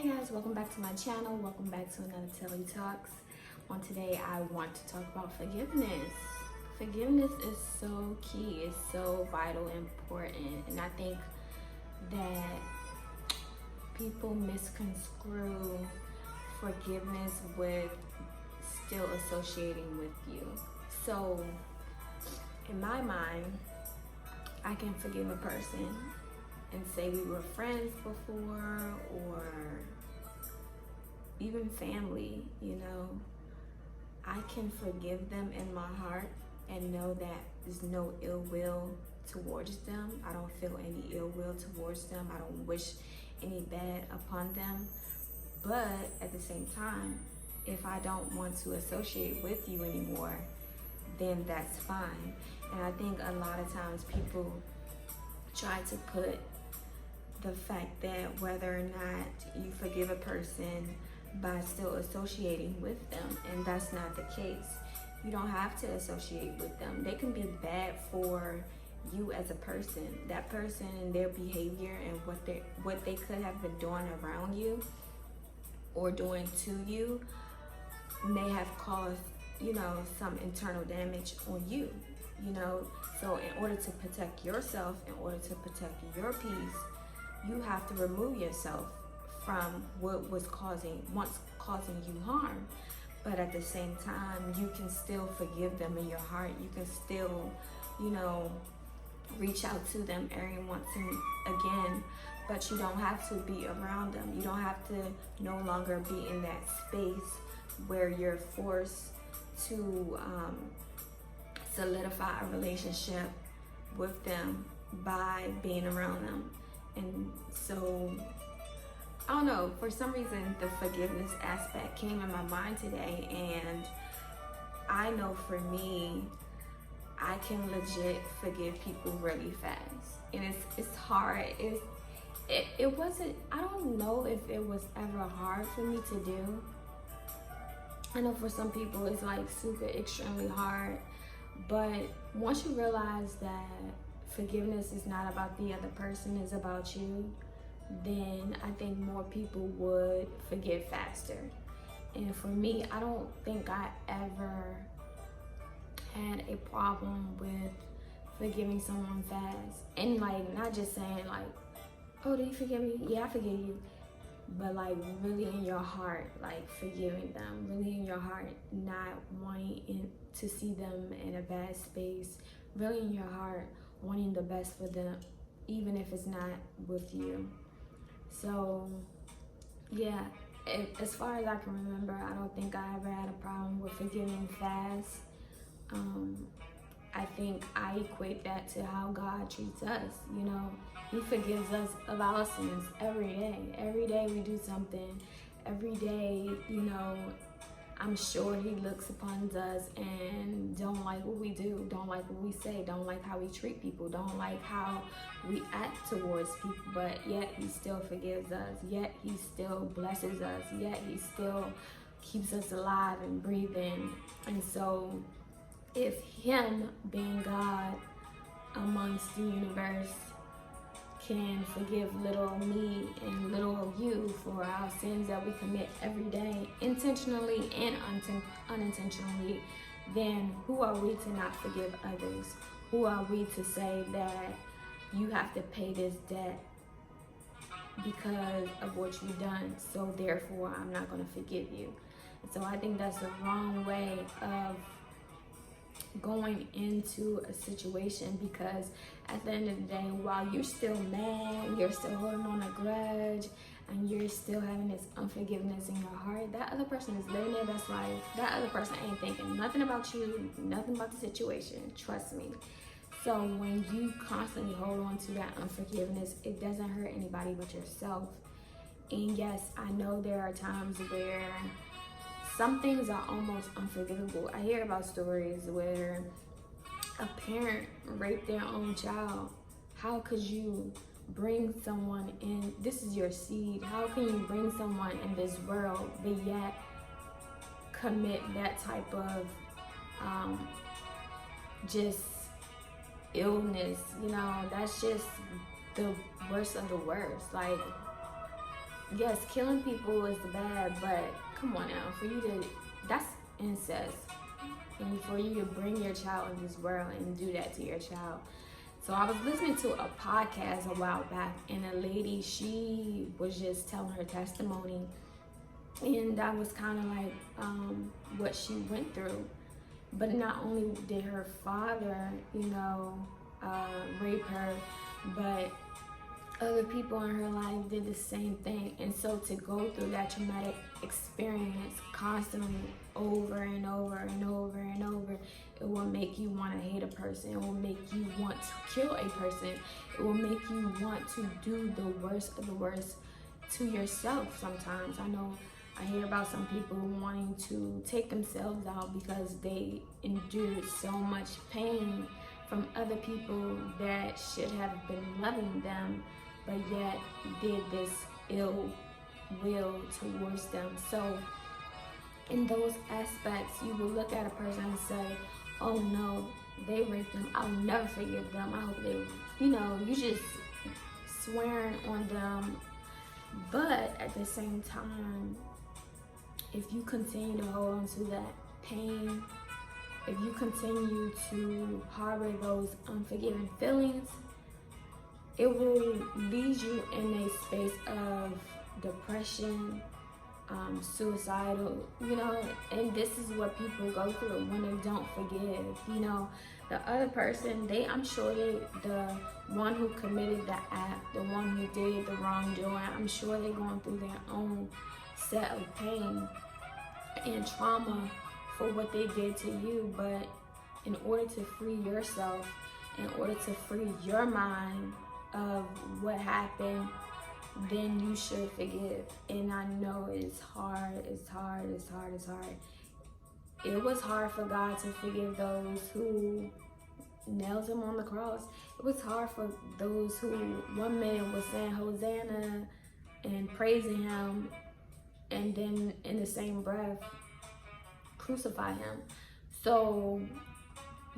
Hey guys, welcome back to my channel. Welcome back to another Telly Talks. On today, I want to talk about forgiveness. Forgiveness is so key, it's so vital and important. And I think that people misconstrue forgiveness with still associating with you. So, in my mind, I can forgive a person and say we were friends before or even family, I can forgive them in my heart and know that there's no ill will towards them. I don't feel any ill will towards them. I don't wish any bad upon them. But at the same time, if I don't want to associate with you anymore, then that's fine. And I think a lot of times people try to put the fact that whether or not you forgive a person by still associating with them, and that's not the case. You don't have to associate with them. They can be bad for you as a person. That person and their behavior and what they could have been doing around you or doing to you may have caused, some internal damage on you, So in order to protect yourself, in order to protect your peace, you have to remove yourself from what was once causing you harm. But at the same time, you can still forgive them in your heart. You can still, reach out to them every once and again, but you don't have to be around them. You don't have to no longer be in that space where you're forced to solidify a relationship with them by being around them. And so, I don't know, for some reason the forgiveness aspect came in my mind today, and I know for me, I can legit forgive people really fast. And it's hard. It wasn't, I don't know if it was ever hard for me to do. I know for some people it's like super extremely hard, but once you realize that forgiveness is not about the other person, it's about you, then I think more people would forgive faster. And for me, I don't think I ever had a problem with forgiving someone fast. And not just saying oh, do you forgive me? Yeah, I forgive you. But really in your heart, forgiving them, really in your heart, not wanting to see them in a bad space, really in your heart, wanting the best for them, even if it's not with you. So yeah, as far as I can remember, I don't think I ever had a problem with forgiving fast. I think I equate that to how God treats us. He forgives us of our sins every day. Every day we do something. Every day, I'm sure he looks upon us and don't like what we do, don't like what we say, don't like how we treat people, don't like how we act towards people, but yet he still forgives us, yet he still blesses us, yet he still keeps us alive and breathing. And so if him, being God amongst the universe, can forgive little me and little you for our sins that we commit every day, intentionally and unintentionally, then who are we to not forgive others? Who are we to say that you have to pay this debt because of what you've done, so therefore I'm not going to forgive you? And so I think that's the wrong way of going into a situation, because at the end of the day, while you're still mad, you're still holding on a grudge, and you're still having this unforgiveness in your heart, that other person is living their best life. That other person ain't thinking nothing about you, nothing about the situation, trust me. So when you constantly hold on to that unforgiveness, it doesn't hurt anybody but yourself. And yes, I know there are times where some things are almost unforgivable. I hear about stories where a parent raped their own child. How could you bring someone in? This is your seed. How can you bring someone in this world but yet commit that type of just illness? That's just the worst of the worst. yes, killing people is bad, but come on now, that's incest. And for you to bring your child in this world and do that to your child. So I was listening to a podcast a while back, and a lady, she was just telling her testimony, and that was kind of like what she went through. But not only did her father, rape her, but other people in her life did the same thing. And so to go through that traumatic experience constantly over and over and over and over, it will make you want to hate a person. It will make you want to kill a person. It will make you want to do the worst of the worst to yourself sometimes. I hear about some people wanting to take themselves out because they endured so much pain from other people that should have been loving them, but yet did this ill will towards them. So in those aspects, you will look at a person and say, oh no, they raped them, I'll never forgive them, I hope they, you just swearing on them. But at the same time, if you continue to hold on to that pain, if you continue to harbor those unforgiving feelings, it will lead you in a space of depression, suicidal, and this is what people go through when they don't forgive. The other person, I'm sure the one who committed the act, the one who did the wrongdoing, I'm sure they're going through their own set of pain and trauma for what they did to you. But in order to free yourself, in order to free your mind of what happened, then you should forgive. And I know it's hard. It was hard for God to forgive those who nailed him on the cross. It was hard for those who one man was saying Hosanna and praising him, and then in the same breath crucify him. So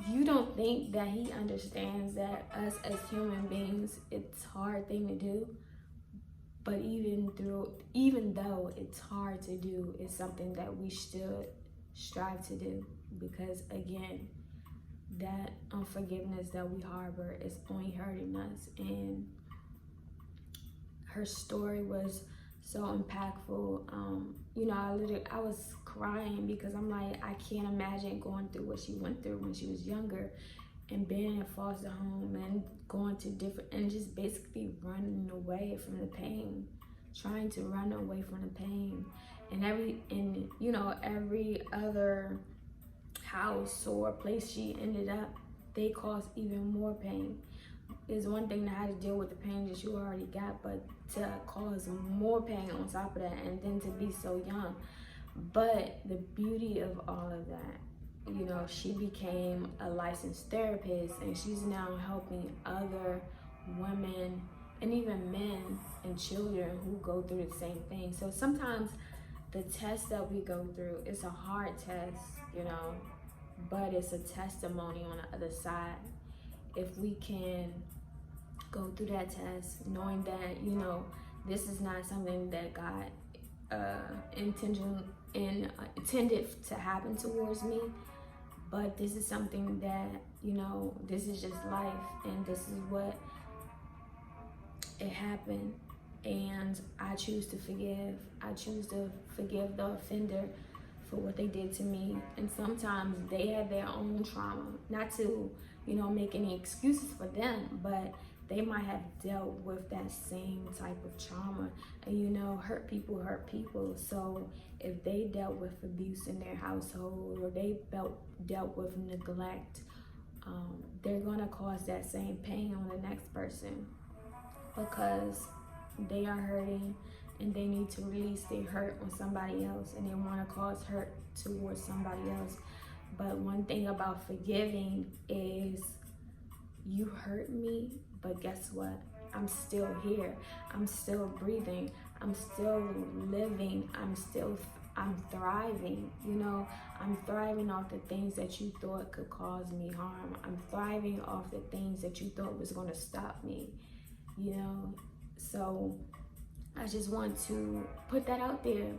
you don't think that he understands that us as human beings, it's a hard thing to do? But even though it's hard to do, it's something that we should strive to do, because again, that unforgiveness that we harbor is only hurting us. And her story was so impactful. I was crying because I'm like, I can't imagine going through what she went through when she was younger, and being in a foster home and going to and just basically running away from the pain, trying to run away from the pain. And every other house or place she ended up, they caused even more pain. It's one thing to have to deal with the pain that you already got, but to cause more pain on top of that, and then to be so young. But the beauty of all of that, she became a licensed therapist, and she's now helping other women and even men and children who go through the same thing. So sometimes the test that we go through is a hard test, but it's a testimony on the other side. If we can go through that test knowing that, this is not something that God intended to happen towards me, but this is something that, this is just life, and this is what it happened, and I choose to forgive. I choose to forgive the offender for what they did to me. And sometimes they have their own trauma, not to make any excuses for them, but they might have dealt with that same type of trauma. And hurt people. So if they dealt with abuse in their household, or they dealt with neglect, they're gonna cause that same pain on the next person, because they are hurting and they need to release their hurt on somebody else, and they want to cause hurt towards somebody else. But one thing about forgiving is, you hurt me, but guess what? I'm still here. I'm still breathing. I'm still living. I'm thriving. I'm thriving off the things that you thought could cause me harm. I'm thriving off the things that you thought was going to stop me. So I just want to put that out there.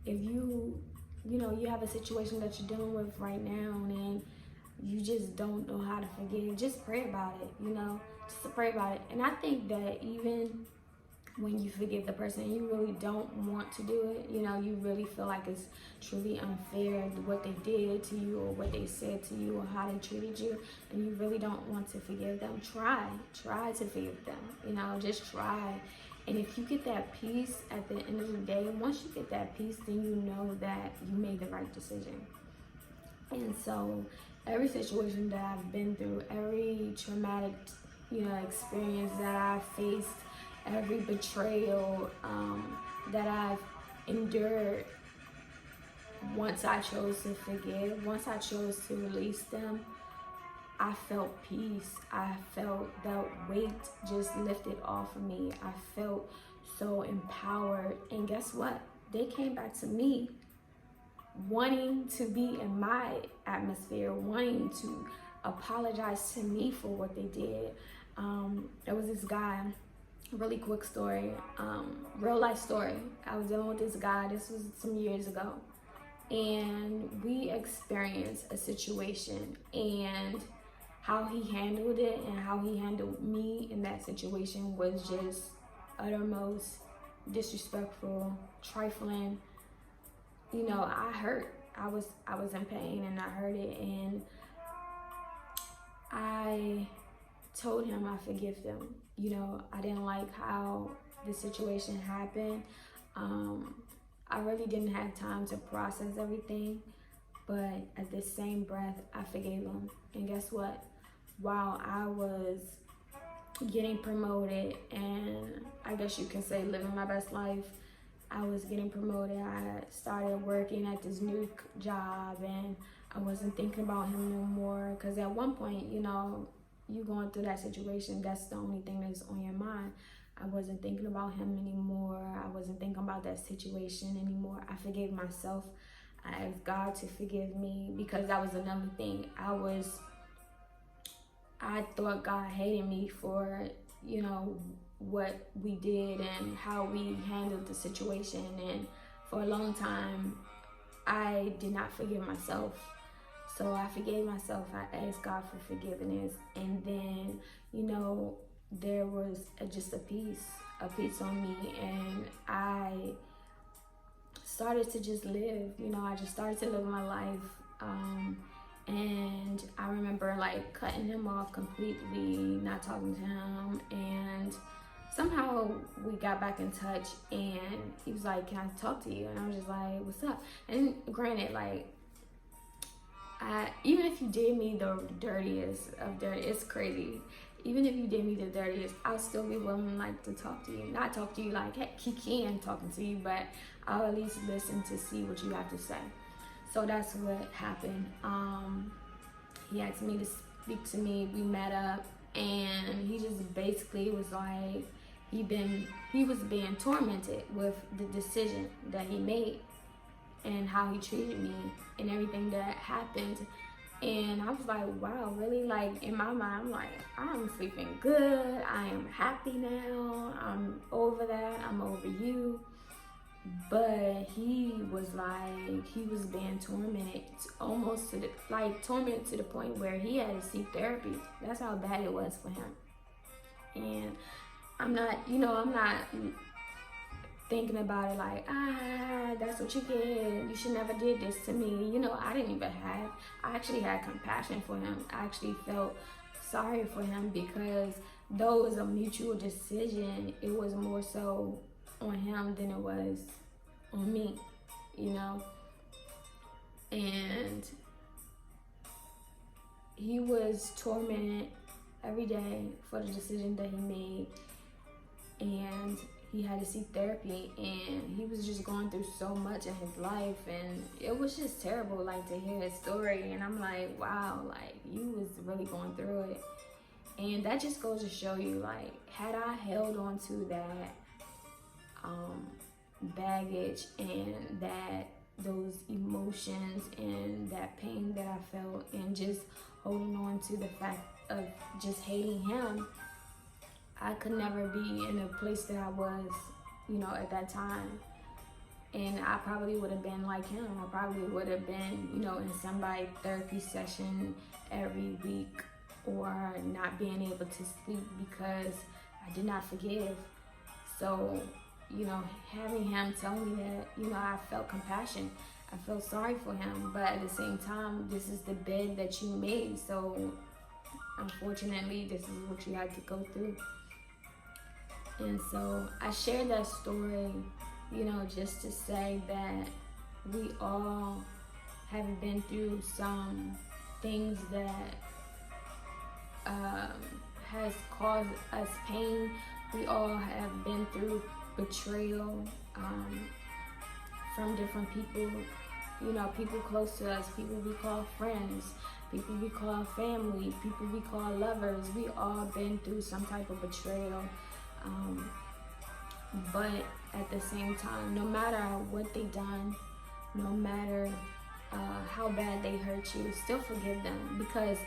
If you have a situation that you're dealing with right now and you just don't know how to forgive, just pray about it, just pray about it. And I think that even when you forgive the person, you really don't want to do it, you really feel like it's truly unfair what they did to you or what they said to you or how they treated you, and you really don't want to forgive them, try to forgive them, just try. And if you get that peace at the end of the day, once you get that peace, then you know that you made the right decision. And so every situation that I've been through, every traumatic, experience that I've faced, every betrayal that I've endured, once I chose to forgive, once I chose to release them, I felt peace. I felt that weight just lifted off of me. I felt so empowered. And guess what? They came back to me wanting to be in my atmosphere, wanting to apologize to me for what they did. There was this guy, really quick story, real life story. I was dealing with this guy, this was some years ago. And we experienced a situation, and how he handled it and how he handled me in that situation was just uttermost disrespectful, trifling. I hurt. I was in pain and I heard it, and I told him I forgive them. I didn't like how the situation happened. I really didn't have time to process everything, but at the same breath, I forgave him. And guess what? While I was getting promoted, and I guess you can say living my best life, I was getting promoted. I started working at this new job, and I wasn't thinking about him no more. Because at one point, you going through that situation, that's the only thing that's on your mind. I wasn't thinking about him anymore. I wasn't thinking about that situation anymore. I forgave myself. I asked God to forgive me, because that was another thing. I thought God hated me for, what we did and how we handled the situation. And for a long time, I did not forgive myself. So I forgave myself. I asked God for forgiveness. And then, there was just a peace on me. And I started to just live. I just started to live my life. And I remember cutting him off completely, not talking to him, and somehow we got back in touch, and he was like, "Can I talk to you?" And I was just like, "What's up?" And granted, even if you did me the dirtiest of dirty, it's crazy. Even if you did me the dirtiest, I'll still be willing to talk to you. Not talk to you hey, he can talking to you, but I'll at least listen to see what you have to say. So that's what happened. He asked me to speak to me. We met up, and he just basically was like, he was being tormented with the decision that he made and how he treated me and everything that happened. And I was like, wow, really? In my mind, I'm like, I'm sleeping good. I am happy now. I'm over that. I'm over you. But he was being tormented, almost to the tormented to the point where he had to seek therapy. That's how bad it was for him. And I'm not thinking about it that's what you get. You should never did this to me. I actually had compassion for him. I actually felt sorry for him, because though it was a mutual decision, it was more so on him than it was on me, and he was tormented every day for the decision that he made, and he had to seek therapy, and he was just going through so much in his life, and it was just terrible to hear his story. And I'm like, wow, you was really going through it. And that just goes to show you, had I held on to that baggage and those emotions and that pain that I felt, and just holding on to the fact of just hating him, I could never be in a place that I was at that time. And I probably would have been like him. I probably would have been, in somebody's therapy session every week, or not being able to sleep because I did not forgive. So, having him tell me that, I felt compassion. I felt sorry for him. But at the same time, this is the bed that you made. So, unfortunately, this is what you had to go through. And so I shared that story, just to say that we all have been through some things that has caused us pain. We all have been through betrayal from different people, people close to us, people we call friends, people we call family, people we call lovers. We all been through some type of betrayal. But at the same time, no matter what they done, no matter how bad they hurt you, still forgive them, because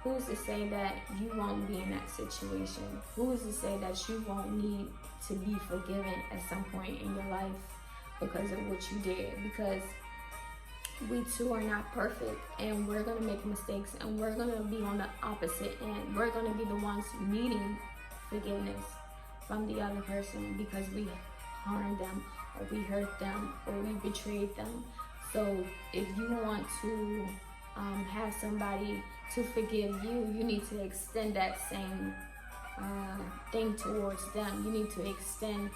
who's to say that you won't be in that situation? Who's to say that you won't need to be forgiven at some point in your life because of what you did? Because we too are not perfect, and we're going to make mistakes, and we're going to be on the opposite end. We're going to be the ones needing forgiveness from the other person because we harmed them, or we hurt them, or we betrayed them. So if you want to have somebody to forgive you, you need to extend that same thing towards them. You need to extend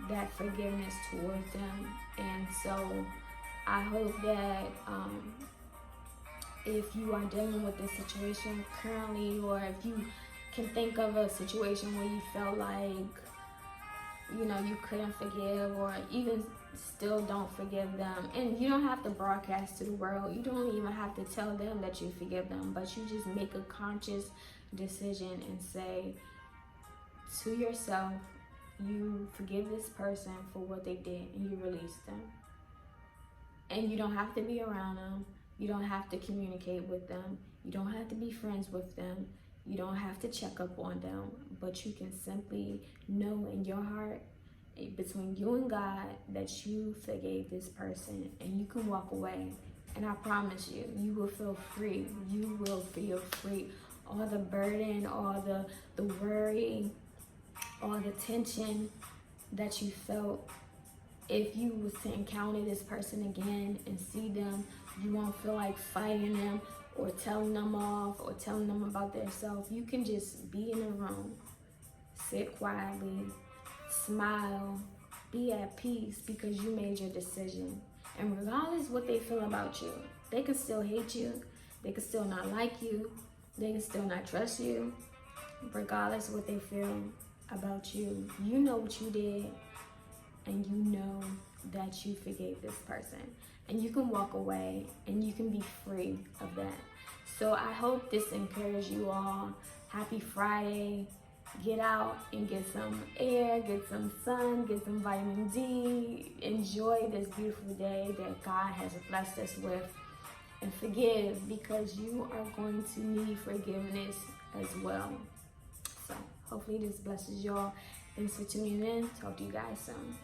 that forgiveness towards them. And so I hope that if you are dealing with this situation currently, or if you can think of a situation where you felt like, you couldn't forgive, or even still don't forgive them. And you don't have to broadcast to the world. You don't even have to tell them that you forgive them, but you just make a conscious decision and say to yourself, you forgive this person for what they did, and you release them. And you don't have to be around them. You don't have to communicate with them. You don't have to be friends with them. You don't have to check up on them, but you can simply know in your heart, between you and God, that you forgave this person, and you can walk away. And I promise you, you will feel free. You will feel free. All the burden, all the worry, all the tension that you felt, if you was to encounter this person again and see them, you won't feel like fighting them or telling them off or telling them about themselves. You can just be in a room, sit quietly, smile, be at peace, because you made your decision. And regardless what they feel about you, they can still hate you, they can still not like you, they can still not trust you. Regardless what they feel about you, you know what you did, and you know that you forgave this person, and you can walk away and you can be free of that. So I hope this encouraged you all. Happy Friday. Get out and get some air, get some sun, get some vitamin D. Enjoy this beautiful day that God has blessed us with. And forgive, because you are going to need forgiveness as well. So hopefully this blesses y'all. Thanks for tuning in. Talk to you guys soon.